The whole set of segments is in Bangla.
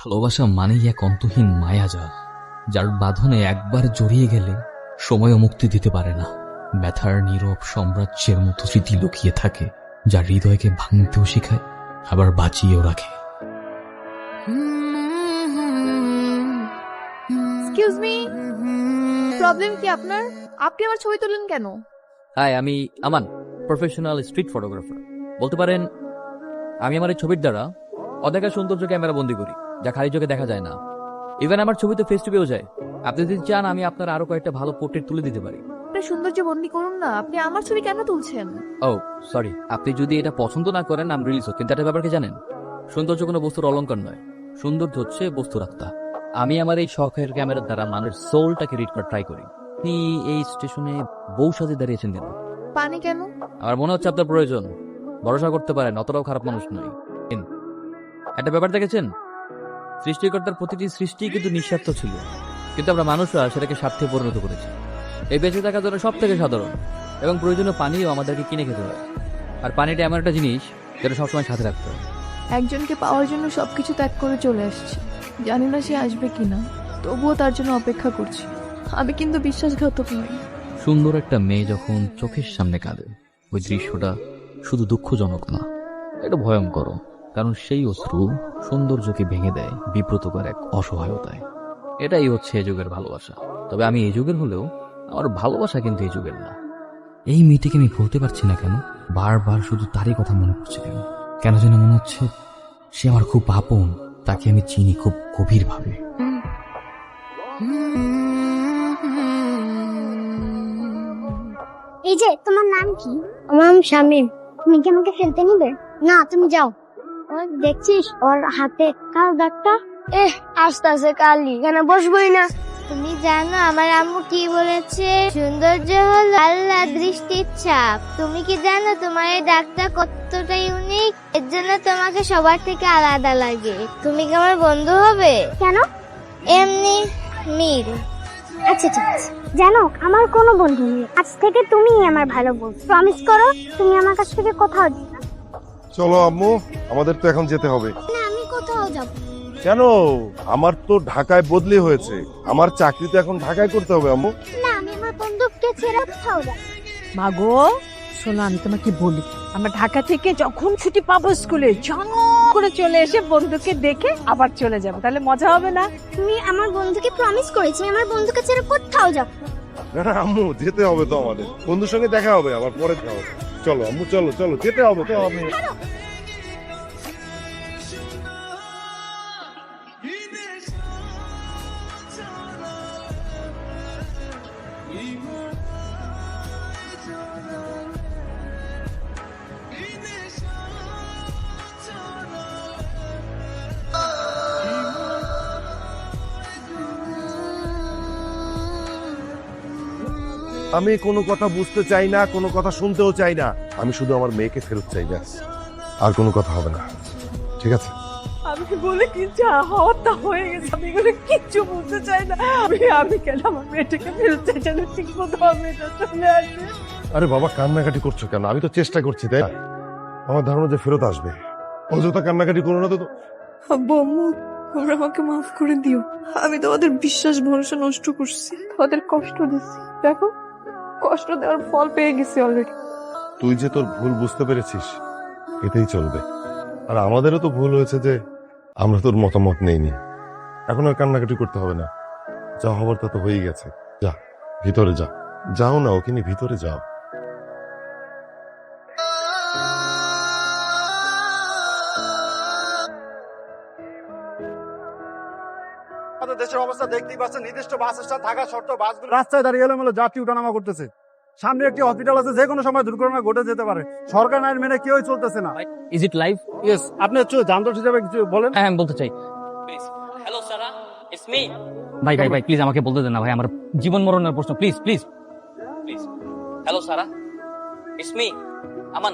ভালোবাসা মানেই এক অন্তহীন মায়াজাল, যার বাঁধনে একবার জড়িয়ে গেলে সময়ও মুক্তি দিতে পারে না। ব্যথার নীরব সাম্রাজ্যের মতো স্মৃতি লুকিয়ে থাকে, যা হৃদয়কে ভাঙতেও শেখায়, আবার বাঁচিয়েও রাখে। এক্সকিউজ মি, প্রবলেম কি আপনার? আপনি আমার ছবি তুলেন কেন? হাই, আমি আমান, প্রফেশনাল স্ট্রিট ফটোগ্রাফার। বলতে পারেন আমি আমার এই ছবির দ্বারা অদেখা সৌন্দর্য ক্যামেরা বন্দি করি, যা খালি চোখে দেখা যায় না। ইভেন আমার ছবিতে ফেস টু পেও যায়। আপনি যদি চান আমি আপনার আরো কয়েকটা ভালো পোর্ট্রেট তুলে দিতে পারি। আপনি সৌন্দর্য বন্দি করুন না, আপনি আমার ছবি কেন তুলছেন? ও সরি, আপনি যদি এটা পছন্দ না করেন আম রিলিজ হোক, কিন্তু একটা ব্যাপার কি জানেন, সৌন্দর্য কোনো বস্তুর অলংকার নয়, সৌন্দর্য হচ্ছে বস্তুর আত্মা। আমি আমার এই শখের ক্যামেরার দ্বারা মানুষের সোলটাকে রিড করার ট্রাই করি। আপনি এই স্টেশনে বউ সাজে দাঁড়িয়েছেন কেন? পানি কেন? আমার মনে হচ্ছে আপনার প্রয়োজন। ভরসা করতে পারেন, অতটাও খারাপ মানুষ নই। একটা ব্যাপার দেখেছেন, সৃষ্টিকর্তার প্রতিটি সৃষ্টি কিন্তু নিঃস্বার্থ ছিল, কিন্তু আমরা মানুষরা সেটাকে স্বার্থে পরিণত করেছি। এই বেঁচে থাকার জন্য সব থেকে সাধারণ এবং প্রয়োজনীয় পানিও আমাদেরকে কিনে খেতে হয়। আর পানিটা এমন একটা জিনিস যেটা সবসময় সাথে রাখতে হয়। একজনকে পাওয়ার জন্য সবকিছু ত্যাগ করে চলে আসছি, জানি না সে আসবে কিনা, তবুও তার জন্য অপেক্ষা করছি। আমি কিন্তু বিশ্বাসঘাতক নই। সুন্দর একটা মেয়ে যখন চোখের সামনে কাঁদে, ওই দৃশ্যটা শুধু দুঃখজনক না, এটা ভয়ঙ্কর, কারণ সেই অশ্রু সৌন্দর্যকে ভেঙে দেয় বিব্রতকর এক অসহায়তায়। এটাই হচ্ছে এই যুগের ভালোবাসা। তবে আমি এই যুগের হলেও আমার ভালোবাসা কিন্তু এই যুগের না। এই মেয়েটিকে আমি ভুলতে পারছি না কেন, বারবার শুধু তারই কথা মনে পড়ছে কেন, কেন যেন মনে হচ্ছে সে আমার খুব আপন, তাকে আমি চিনি খুব গভীরভাবে। এই যে, তোমার নাম কি? আমার নাম শামীম। তুমি কি আমাকে খেলতে নিবে? না, তুমি যাও। ওই দেখছিস ওর হাতে কাল দাগটা? আস্তে আস্তে কালি, এখানে বসবোই না। তুমি জানো আমার আম্মু কি বলেছে? সৌন্দর্য হলো আল্লাহর দৃষ্টির ছাপ। তুমি কি জানো তোমার এই দাগটা কতটা ইউনিক? এর জন্য তোমাকে সবার থেকে আলাদা লাগে। তুমি কি আমার বন্ধু হবে? কেন? এমনি মিল। আচ্ছা ঠিক আছে। জানো আমার কোনো বন্ধু নেই, আজ থেকে তুমিই আমার ভালো বন্ধু। প্রমিস করো তুমি আমার কাছ থেকে কোথাও যাবে না। চলো আম্মু, আমাদের তো এখন যেতে হবে। না আমি কোথাও যাব কেন? আমার তো ঢাকায় বদলি হয়েছে, আমার চাকরি তো এখন ঢাকায় করতে হবে আম্মু। না, আমি আমার বন্ধুকে ছেড়ে কোথাও যাব। মাগো শোনো, আমি তোমাকে বলি, আমরা ঢাকা থেকে যখন ছুটি পাবো স্কুলে ঝন করে চলে এসে বন্ধুকে দেখে আবার চলে যাব, তাহলে মজা হবে না? তুমি আমার বন্ধুকে প্রমিস করেছি আমার বন্ধুকে ছেড়ে কোথাও যাব। না না আম্মু, যেতে হবে তো, আমাদের বন্ধুর সঙ্গে দেখা হবে, আবার পরে দেখা হবে। চলো আম্মু, চলো চলো, যেতে হবে তো আমি। আমি কোনো কথা বুঝতে চাই না, কোনো কথা শুনতেও চাই না, আমি শুধু আমার মেয়েকে ফেরত চাই, ব্যাস। আর কোনো কথা হবে না, ঠিক আছে? আমি বলে কি যা হওয়ার তা হয়ে গেছে, আমি এগুলো কিচ্ছু বুঝতে চাই না। আমি কেন আমার মেয়েটাকে ফেরত চাই, যেন ঠিক মতো আমার মেয়েটা চলে আসবে। আরে বাবা, কান্নাকাটি করছো কেন? আমি তো চেষ্টা করছি, তাই না? আমার ধারণা যে ফেরত আসবে। অযথা কান্নাকাটি করো না তো। আব্বু আম্মু, তোমরা আমাকে মাফ করে দিও। আমি তোমাদের বিশ্বাস ভরসা নষ্ট করছি, তোমাদের কষ্ট দিচ্ছি। দেখো, কষ্ট দেওয়ার ফল পেয়ে গেছি অলরেডি। তুই যে তোর ভুল বুঝতে পেরেছিস, এতেই চলবে। আর আমাদেরও তো ভুল হয়েছে যে আমরা তোর মতামত নেইনি। এখন আর কান্নাকাটি করতে হবে না, যা হবার তা তো হয়েই গেছে। যা ভিতরে যা। যাও না, ওকে নিয়ে ভিতরে যাও। দেশের অবস্থা দেখতেই পাচ্ছেন, নির্দিষ্ট বাস স্ট্যান্ড থাকা সত্ত্বেও বাসগুলো রাস্তায় দাঁড়িয়ে এলোমেলো যাত্রী উঠানামা করতেছে। সামনে একটি হসপিটাল আছে, যে কোনো সময় দুর্ঘটনা ঘটে যেতে পারে। সরকার আইন মেনে কেউই চলতেছে না। Is it live? ইয়েস, আপনি যানজট হিসাবে কিছু বলেন। হ্যাঁ, আমি বলতে চাই। Hello Sara, it's me. ভাই ভাই ভাই, প্লিজ আমাকে বলতে দেন না ভাই, আমার জীবন মরণের প্রশ্ন, please please please. Hello Sara, it's me Aman.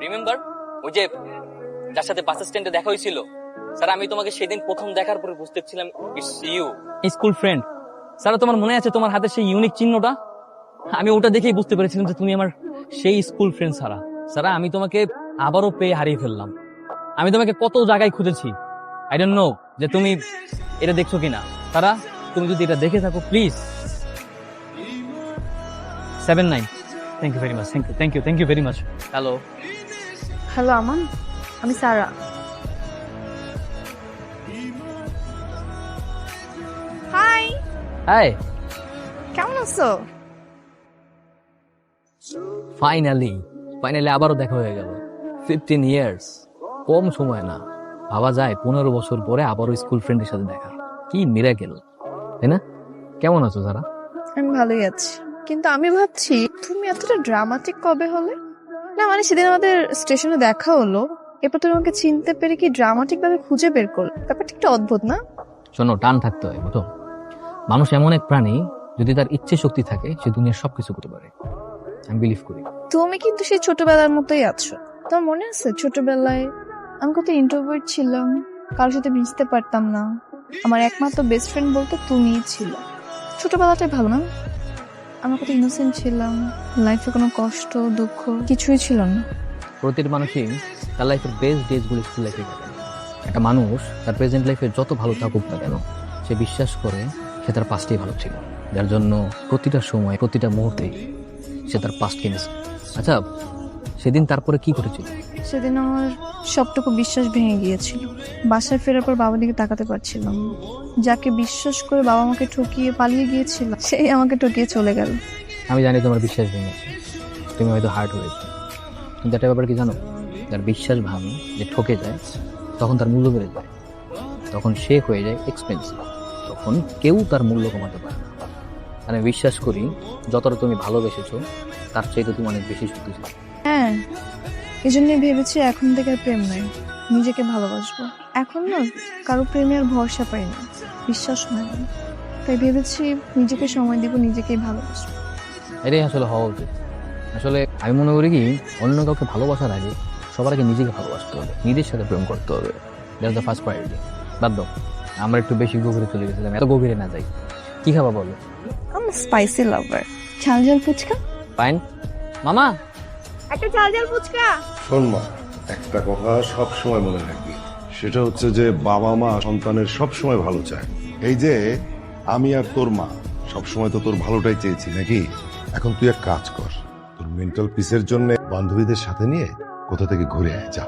Remember ওই যে যার সাথে বাস স্ট্যান্ডে দেখা হয়েছিল? স্যার, আমি তোমাকে সেদিন প্রথম দেখার পরে বুঝতেছিলাম it's you, school friend. Sir, তোমার মনে আছে তোমার হাতে সেই ইউনিক চিহ্নটা? আমি ওটা দেখেই বুঝতে পেরেছিলাম যে তুমি আমার সেই স্কুল ফ্রেন্ড সারা। সারা, আমি তোমাকে আবারও পেয়ে হারিয়ে ফেললাম। আমি তোমাকে কত জায়গায় খুঁজেছি, আই ডোন্ট নো যে তুমি এটা দেখছো কিনা। সারা, তুমি যদি এটা দেখে থাকো please. 79, thank you very much, thank you very much. Hello, hello Aman, আমি সারা। High, high. কেমন আছো? ফাইনালি আবারও দেখা হয়ে গেল। 15 ইয়ার্স, কম সময় না। ভাবা যায় 15 বছর পরে আবারও স্কুল ফ্রেন্ডের সাথে দেখা। কি মিরাকেল, তাই না? কেমন আছো সারা? আমি ভালোই আছি, কিন্তু আমি ভাবছি তুমি এতটা ড্রামাটিক কবে হলে? না মানে সেদিন আমাদের স্টেশনে দেখা হলো, এরপর তুমি আমাকে চিনতে পেরে কি ড্রামাটিক ভাবে খুঁজে বের করলে? ব্যাপারটা একটু অদ্ভুত না? শোনো, টান থাকতে হয় বুঝো। মানুষ এমন এক প্রাণী, যদি তার ইচ্ছে শক্তি থাকে সে দুনিয়ার সবকিছু করতে পারে। আমি বিলিভ করি। তুমি কিন্তু সেই ছোটবেলার মতোই আছো। তোমার মনে আছে ছোটবেলায় আমি কত ইন্ট্রোভার্ট ছিলাম, কারোর সাথে মিশতে পারতাম না। আমার একমাত্র বেস্ট ফ্রেন্ড বলতে তুমিই ছিল। ছোটবেলাটাই ভালো না? আমরা কত ইনোসেন্ট ছিলাম, লাইফে কোনো কষ্ট দুঃখ কিছুই ছিল না। প্রতিটি মানুষই তার লাইফের বেস্ট ডেজগুলো স্কুল লাইফে কাটে। একটা মানুষ তার প্রেজেন্ট লাইফে যত ভালো থাকুক না কেন, সে বিশ্বাস করে সে তার পাস্টেই ভালো ছিল, যার জন্য প্রতিটা সময় প্রতিটা মুহূর্তেই সে তার পাস্টকে মিস। আচ্ছা, সেদিন তারপরে কি ঘটেছিল? সেদিন আমার সবটুকু বিশ্বাস ভেঙে গিয়েছিল। বাসায় ফেরার পর বাবার দিকে তাকাতে পারছিলাম না। যাকে বিশ্বাস করে বাবা আমাকে ঠকিয়ে পালিয়ে গিয়েছিল, সেই আমাকে ঠকিয়ে চলে গেল। আমি জানি তোমার বিশ্বাস ভেঙেছে, তুমি হয়তো হার্ট হয়েছে, কিন্তু একটা ব্যাপার কি জানো? যার বিশ্বাস ভাঙে, যে ঠকে যায়, তখন তার মূল্য বেড়ে যায়, তখন সে হয়ে যায় এক্সপেন্সিভ, তখন কেউ তার মূল্য কমাতে পারে না। আমি বিশ্বাস করি যতটা তুমি ভালোবেসেছো তার চাইতে তুমি অনেক বেশি শক্তিশালী। হ্যাঁ, এই জন্যই ভেবেছি এখন থেকে আর প্রেম নাই, নিজেকে ভালোবাসবো। এখন না কারো প্রেমে আর ভরসা পাই না, বিশ্বাস হয় না। তাই ভেবেছি নিজেকে সময় দিব, নিজেকেই ভালোবাসবো। এটাই আসলে হওয়া উচিত। আসলে আমি মনে করি কি, অন্য কাউকে ভালোবাসার আগে সবার আগে নিজেকে ভালোবাসতে হবে, নিজের সাথে প্রেম করতে হবে। That's the first priority. বাদ দাও, আমরা একটু বেশি গভীরে চলে গেছিলাম, এত গভীরে না যাই। কি খাবা বলো? আমি স্পাইসি লাভার। ঝাল ঝাল ফুচকা। ফাইন। মামা, একটা ঝাল ঝাল ফুচকা। শোন মা, একটা কথা সব সময় মনে রাখবি, সেটা হচ্ছে যে বাবা মা সন্তানের সব সময় ভালো চায়। এই যে আমি আর তোর মা সব সময় তো তোর ভালোটাই চেয়েছি নাকি? এখন তুই এক কাজ কর, তোর মেন্টাল পিসের জন্য বান্ধবীদের সাথে নিয়ে কোথা থেকে ঘুরে আয়, যা।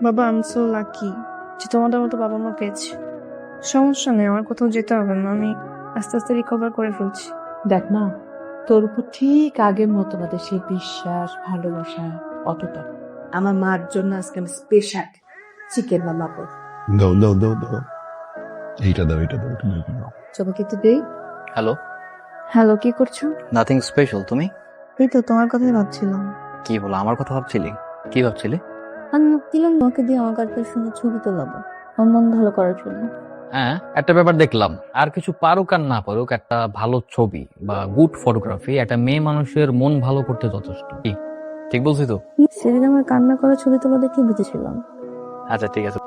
বাবা, আমি সো লাকি যে তোমাদের মতো বাবা মা পেয়েছি। সমস্যা নেই, আমার কোথাও যেতে হবে না, আমি আস্তে আস্তে রিকভার করে ফেলছি। দেখ না, তোর উপর ঠিক আগের মতো আমাদের সেই বিশ্বাস ভালোবাসা অতটা। আমার মার জন্য আজকে আমি স্পেশাল চিকেন মামা করব। দাও দাও দাও দাও, এইটা দাও, এটা দাও, এটা দাও। তোমাকে একটু দেই। হ্যালো। হ্যালো, কি করছো? Nothing special. তুমি? এই তো তোমার কথাই ভাবছিলাম। কি বলো, আমার কথা ভাবছিলি? কি ভাবছিলি? আমি ভাবছিলাম তোমাকে দিয়ে আমার কাছে শুনে ছবি তোলাবো, আমার মন ভালো করার জন্য। হ্যাঁ, একটা ব্যাপার দেখলাম, আর কিছু পারুক আর না পারুক, একটা ভালো ছবি বা গুড ফটোগ্রাফি একটা মেয়ে মানুষের মন ভালো করতে যথেষ্ট। কি ঠিক বলছি তো? সেদিন আমার কান্না করা ছবি তোলা দেখে বুঝেছিলাম। আচ্ছা ঠিক আছে।